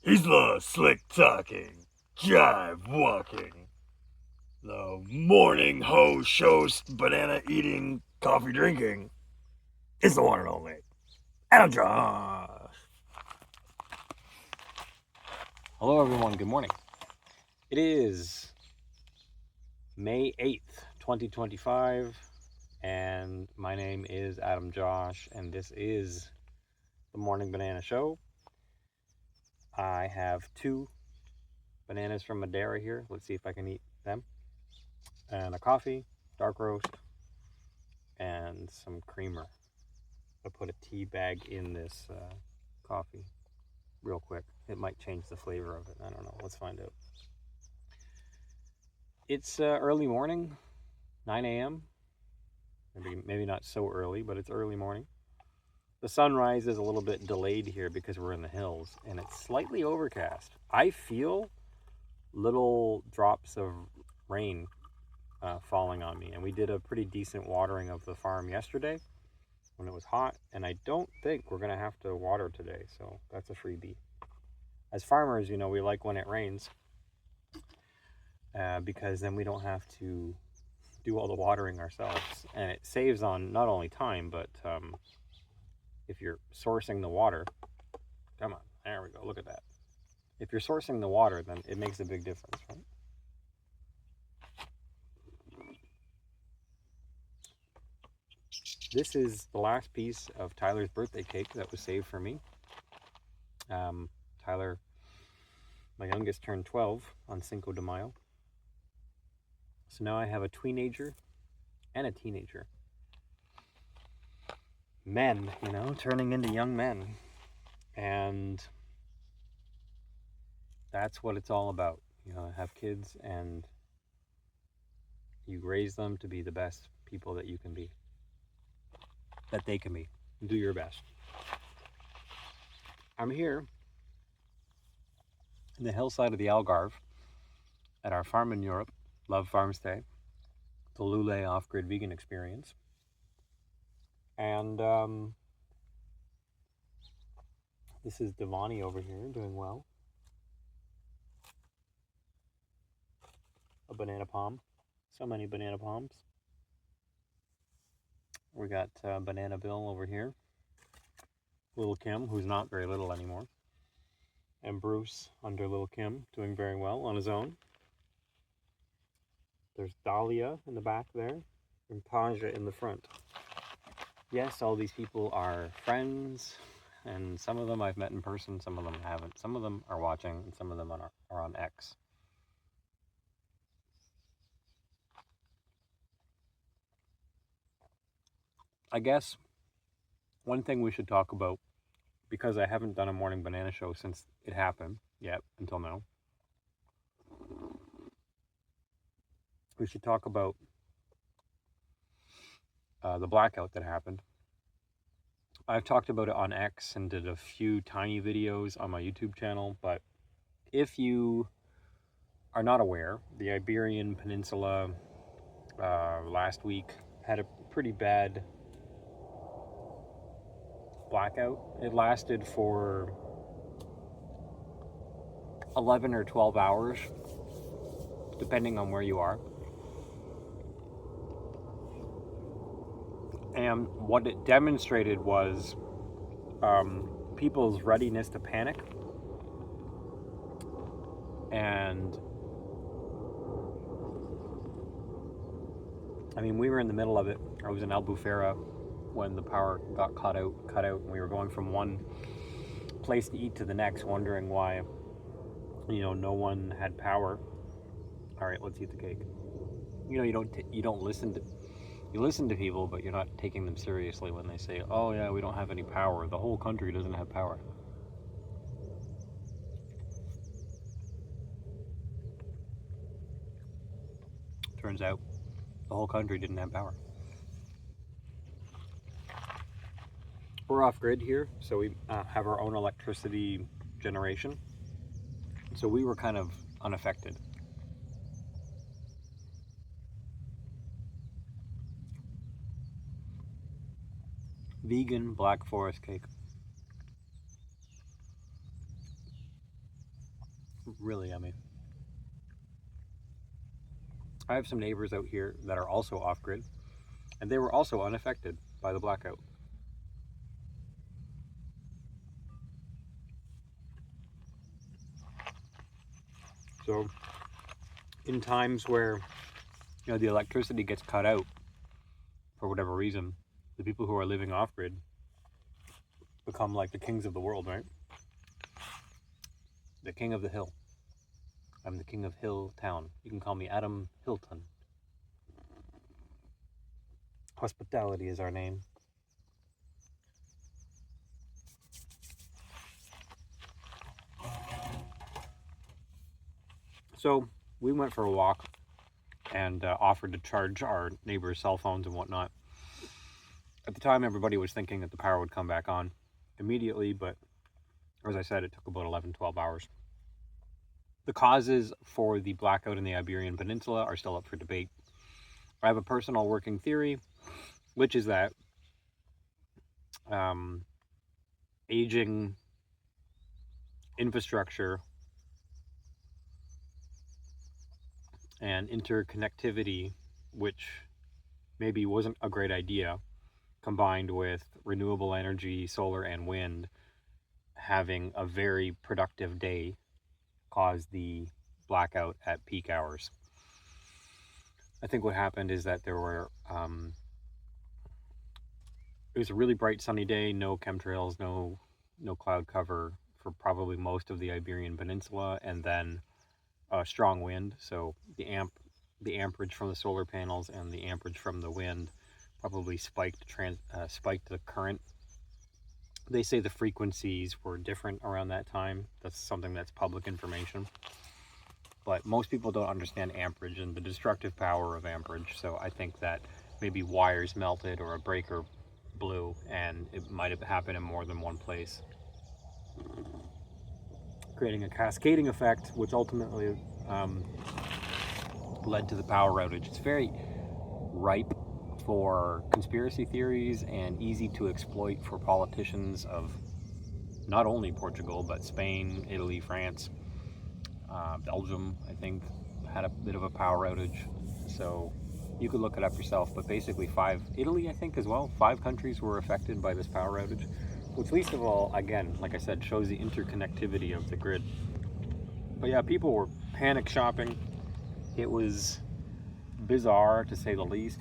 He's the slick talking, jive walking, the morning ho shoast, banana eating, coffee drinking. It's the one and only Adam Josh. Hello, everyone. Good morning. It is May 8th, 2025, and my name is Adam Josh, and this is the Morning Banana Show. I have two bananas from Madeira here. Let's see if I can eat them. And a coffee, dark roast, and some creamer. I put a tea bag in this coffee real quick. It might change the flavor of it. I don't know. Let's find out. It's early morning, 9 a.m. Maybe not so early, but it's early morning. The sunrise is a little bit delayed here because we're in the hills, and it's slightly overcast. I feel little drops of rain falling on me, and we did a pretty decent watering of the farm yesterday when it was hot, and I don't think we're going to have to water today, so that's a freebie. As farmers, you know, we like when it rains because then we don't have to do all the watering ourselves, and it saves on not only time, but if you're sourcing the water, come on, there we go, look at that. If you're sourcing the water, then it makes a big difference, right? This is the last piece of Tyler's birthday cake that was saved for me. Tyler, my youngest, turned 12 on Cinco de Mayo. So now I have a tweenager and a teenager. Men, you know, turning into young men. And that's what it's all about. You know, have kids and you raise them to be the best people that you can be, that they can be. Do your best. I'm here in the hillside of the Algarve at our farm in Europe, Love Farm Stay, the Lule off-grid vegan experience. And this is Devani over here doing well. A banana palm. So many banana palms. We got Banana Bill over here. Little Kim, who's not very little anymore. And Bruce under Little Kim, doing very well on his own. There's Dahlia in the back there, and Taja in the front. Yes, all these people are friends, and some of them I've met in person, some of them haven't. Some of them are watching, and some of them are on X. I guess one thing we should talk about, because I haven't done a morning banana show since it happened yet, until now, we should talk about the blackout that happened. I've talked about it on X and did a few tiny videos on my YouTube channel, but if you are not aware, the Iberian Peninsula last week had a pretty bad blackout. It lasted for 11 or 12 hours, depending on where you are. And what it demonstrated was people's readiness to panic. And I mean, we were in the middle of it. I was in Albufeira when the power got cut out, and we were going from one place to eat to the next, wondering why, you know, no one had power. All right, let's eat the cake. You know, you don't listen to. You listen to people, but you're not taking them seriously when they say, oh yeah, we don't have any power. The whole country doesn't have power. Turns out the whole country didn't have power. We're off grid here, so we have our own electricity generation. So we were kind of unaffected. Vegan Black Forest cake. really yummy. I have some neighbors out here that are also off-grid, and they were also unaffected by the blackout. So in times where the electricity gets cut out for whatever reason, the people who are living off-grid become like the kings of the world, right? The king of the hill. I'm the king of Hill Town. You can call me Adam Hilton. Hospitality is our name. So we went for a walk and offered to charge our neighbors' cell phones and whatnot. At the time, everybody was thinking that the power would come back on immediately, but as I said, it took about 11, 12 hours. The causes for the blackout in the Iberian Peninsula are still up for debate. I have a personal working theory, which is that aging infrastructure and interconnectivity, which maybe wasn't a great idea, combined with renewable energy, solar and wind, having a very productive day, caused the blackout at peak hours. I think what happened is that there were it was a really bright sunny day, no chemtrails, no cloud cover for probably most of the Iberian Peninsula, and then a strong wind. So the amperage from the solar panels and the amperage from the wind probably spiked the current. They say the frequencies were different around that time. That's something that's public information. But most people don't understand amperage and the destructive power of amperage. So I think that maybe wires melted or a breaker blew, and it might have happened in more than one place, creating a cascading effect, which ultimately led to the power outage. It's very ripe for conspiracy theories and easy to exploit for politicians of not only Portugal, but Spain, Italy, France, Belgium, I think, had a bit of a power outage. So you could look it up yourself, but basically Italy, I think, as well, 5 countries were affected by this power outage, which least of all, again, like I said, shows the interconnectivity of the grid. But yeah, people were panic shopping. It was bizarre, to say the least.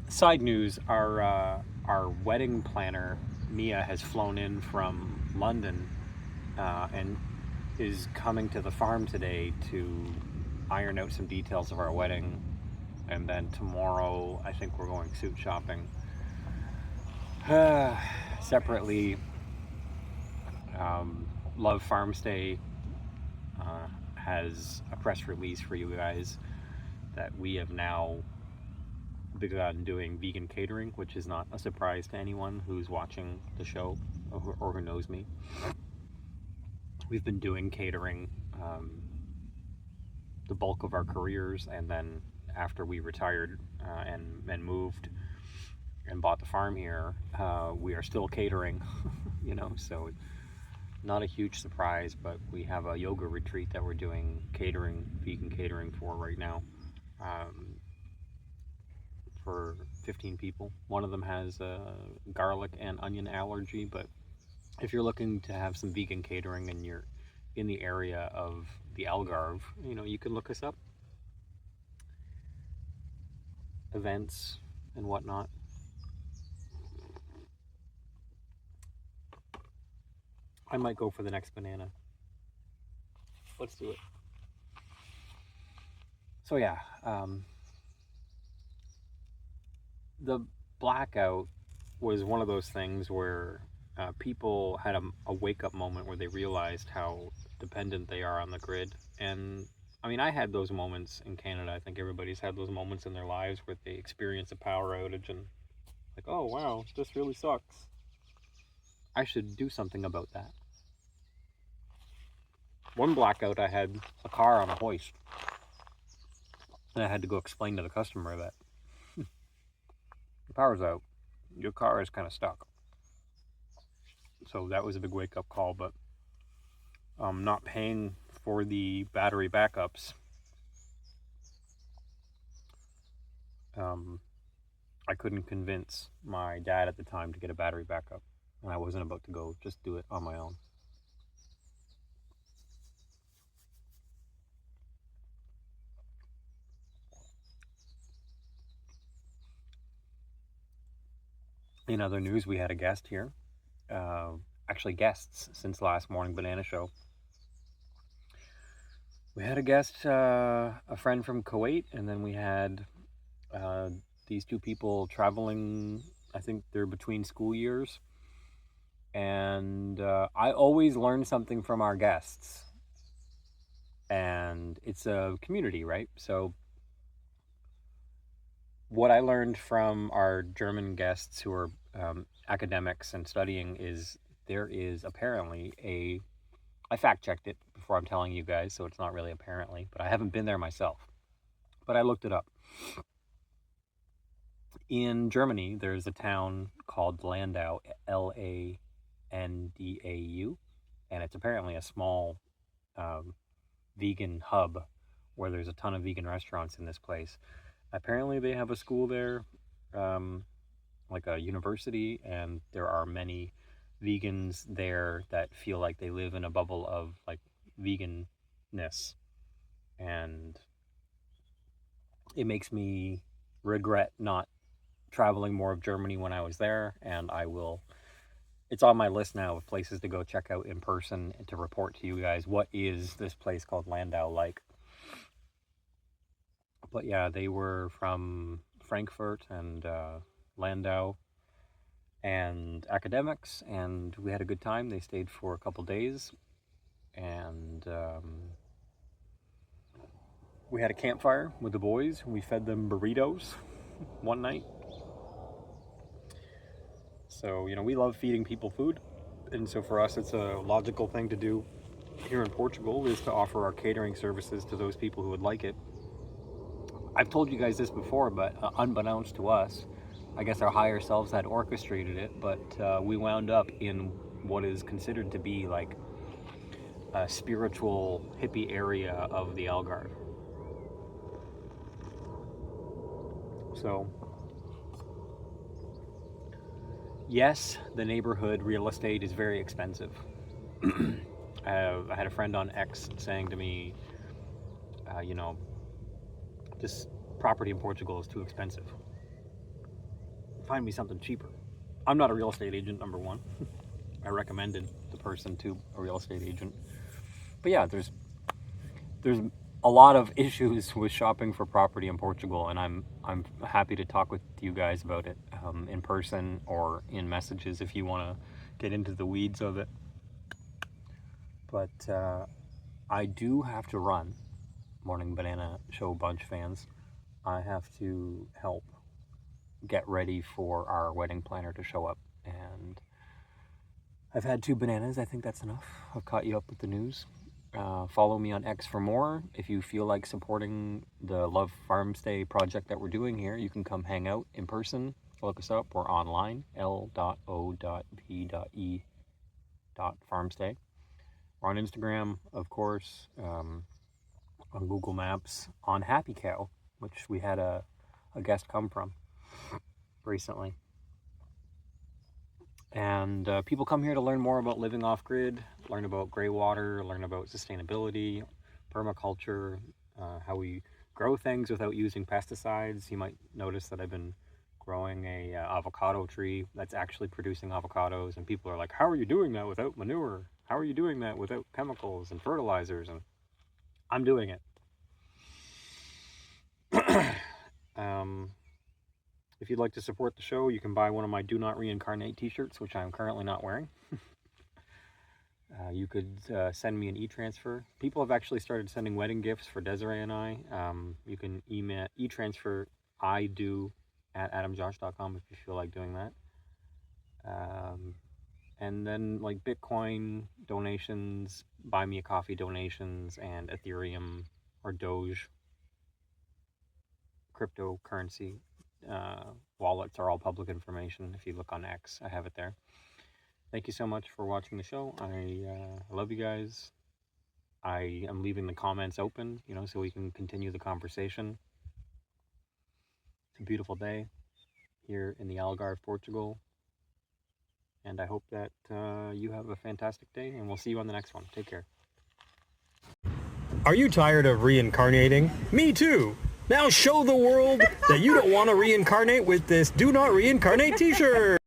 Side news, our wedding planner, Mia, has flown in from London and is coming to the farm today to iron out some details of our wedding. And then tomorrow, I think we're going suit shopping. Separately, Love Farm Stay has a press release for you guys that we have now begun doing vegan catering, which is not a surprise to anyone who's watching the show or who knows me. We've been doing catering the bulk of our careers, and then after we retired and moved and bought the farm here, we are still catering, so not a huge surprise, but we have a yoga retreat that we're doing vegan catering for right now, for 15 people. One of them has a garlic and onion allergy, but if you're looking to have some vegan catering and you're in the area of the Algarve, you can look us up. Events and whatnot. I might go for the next banana. Let's do it. So yeah, the blackout was one of those things where people had a wake-up moment where they realized how dependent they are on the grid. And I mean, I had those moments in Canada. I think everybody's had those moments in their lives where they experience a power outage and like, oh wow, this really sucks. I should do something about that. One blackout, I had a car on a hoist, and I had to go explain to the customer that the power's out. your car is kind of stuck. So that was a big wake-up call, but not paying for the battery backups, I couldn't convince my dad at the time to get a battery backup, and I wasn't about to go just do it on my own. In other news, we had a guest here. Actually, guests since last morning banana show. We had a guest, a friend from Kuwait, and then we had these two people traveling. I think they're between school years. And I always learn something from our guests. And it's a community, right? So what I learned from our German guests who are academics and studying is there is apparently I fact checked it before I'm telling you guys, so it's not really apparently, but I haven't been there myself. But I looked it up. In Germany, there's a town called Landau, Landau, and it's apparently a small vegan hub where there's a ton of vegan restaurants in this place. Apparently, they have a school there, like a university, and there are many vegans there that feel like they live in a bubble of like veganness, and it makes me regret not traveling more of Germany when I was there, and I will. It's on my list now of places to go check out in person and to report to you guys what is this place called Landau like. But yeah, they were from Frankfurt and Landau and academics, and we had a good time. They stayed for a couple days, and we had a campfire with the boys. We fed them burritos one night. So, you know, we love feeding people food, and so for us, it's a logical thing to do here in Portugal is to offer our catering services to those people who would like it. I've told you guys this before, but unbeknownst to us, I guess our higher selves had orchestrated it, but we wound up in what is considered to be like a spiritual hippie area of the Algarve. So, yes, the neighborhood real estate is very expensive. I had a friend on X saying to me, you know, this property in Portugal is too expensive. Find me something cheaper. I'm not a real estate agent, number one. I recommended the person to a real estate agent. But yeah, there's a lot of issues with shopping for property in Portugal, and I'm happy to talk with you guys about it in person or in messages if you want to get into the weeds of it. But I do have to run, Morning Banana Show Bunch fans. I have to help get ready for our wedding planner to show up, and I've had 2 bananas. I think that's enough. I've caught you up with the news. Follow me on X for more. If you feel like supporting the Love Farmstay project that we're doing here, you can come hang out in person. Look us up. We're online, l.o.v.e.farmstay. We're on Instagram, of course, on Google Maps, on Happy Cow, which we had a guest come from recently. And people come here to learn more about living off-grid, learn about gray water, learn about sustainability, permaculture, how we grow things without using pesticides. You might notice that I've been growing a avocado tree that's actually producing avocados, and people are like, how are you doing that without manure? How are you doing that without chemicals and fertilizers? And I'm doing it. If you'd like to support the show, you can buy one of my Do Not Reincarnate t-shirts, which I'm currently not wearing. You could send me an e-transfer. People have actually started sending wedding gifts for Desiree and I. You can email e-transfer at adamjosh.com if you feel like doing that. And then like Bitcoin donations, buy me a coffee donations, and Ethereum or Doge cryptocurrency wallets are all public information. If you look on X, I have it there. Thank you so much for watching the show. I love you guys. I am leaving the comments open, so we can continue the conversation. It's a beautiful day here in the Algarve, Portugal. And I hope that you have a fantastic day, and we'll see you on the next one. Take care. Are you tired of reincarnating? Me too! Now show the world that you don't want to reincarnate with this Do Not Reincarnate t-shirt!